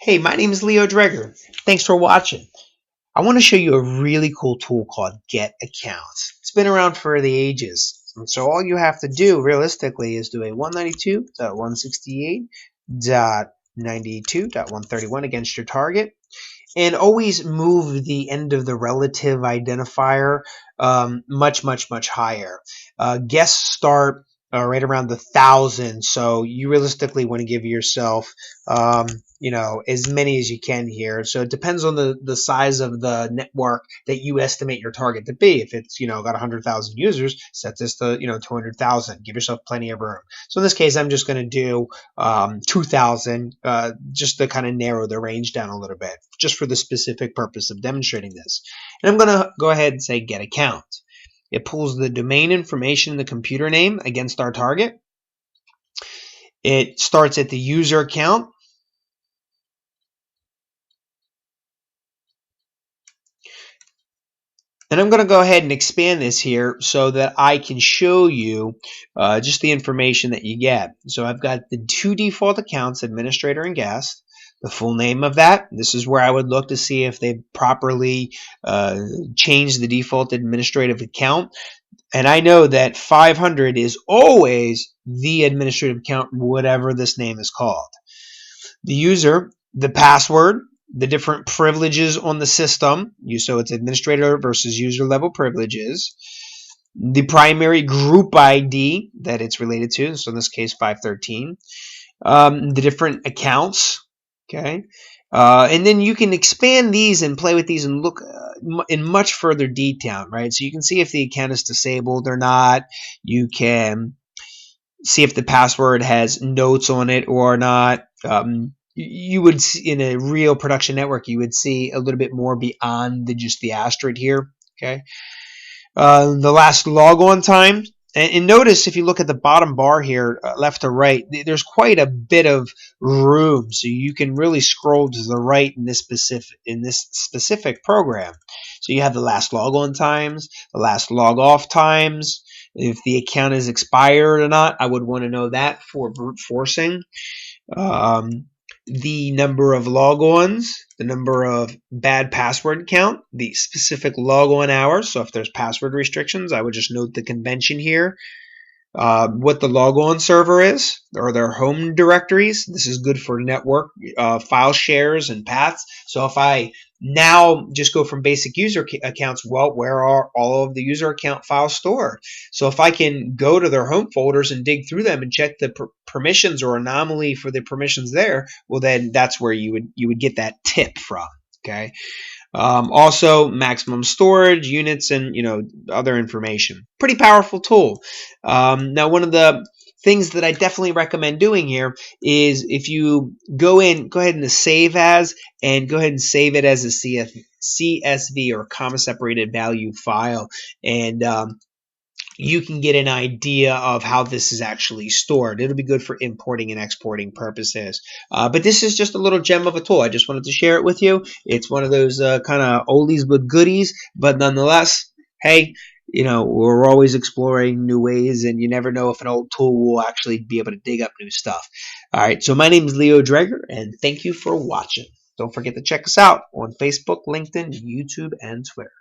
Hey, my name is Leo Dreger. Thanks for watching. I want to show you a really cool tool called GetAcct. It's been around for the ages. And so all you have to do realistically is do a 192.168.92.131 against your target, and always move the end of the relative identifier much higher. Guess start right around the 1,000, so you realistically want to give yourself as many as you can here. So it depends on the size of the network that you estimate your target to be. If it's got 100,000 users, set this to 200,000. Give yourself plenty of room. So in this case, I'm just going to do 2,000 just to kind of narrow the range down a little bit, just for the specific purpose of demonstrating this. And I'm going to go ahead and say get account. It pulls the domain information, the computer name against our target. It starts at the user account. And I'm going to go ahead and expand this here so that I can show you just the information that you get. So I've got the two default accounts, administrator and guest. The full name of that. This is where I would look to see if they properly changed the default administrative account. And I know that 500 is always the administrative account, whatever this name is called. The user, the password, the different privileges on the system. So it's administrator versus user level privileges. The primary group ID that it's related to. So in this case, 513. The different accounts. Okay. And then you can expand these and play with these and look in much further detail, right? So you can see if the account is disabled or not. You can see if the password has notes on it or not. You would see in a real production network, you would see a little bit more beyond just the asterisk here. Okay. The last logon time. And notice if you look at the bottom bar here, left to right, there's quite a bit of room, so you can really scroll to the right in this specific program. So you have the last logon times, the last log off times. If the account is expired or not, I would want to know that for brute forcing. The number of logons, the number of bad password count, the specific logon hours. So if there's password restrictions, I would just note the convention here. What the logon server is, or their home directories. This is good for network file shares and paths. So if I now just go from basic user accounts, well, where are all of the user account files stored? So if I can go to their home folders and dig through them and check the permissions or anomaly for the permissions there, well, then that's where you would get that tip from. Okay. Also maximum storage units and other information. Pretty powerful tool. Now one of the things that I definitely recommend doing here is if you go ahead and save as, and go ahead and save it as a CSV or comma separated value file, and you can get an idea of how this is actually stored. It'll be good for importing and exporting purposes. But this is just a little gem of a tool. I just wanted to share it with you. It's one of those kind of oldies but goodies, but nonetheless, hey, we're always exploring new ways, and you never know if an old tool will actually be able to dig up new stuff. All right, so my name is Leo Dreger, and thank you for watching. Don't forget to check us out on Facebook, LinkedIn, YouTube, and Twitter.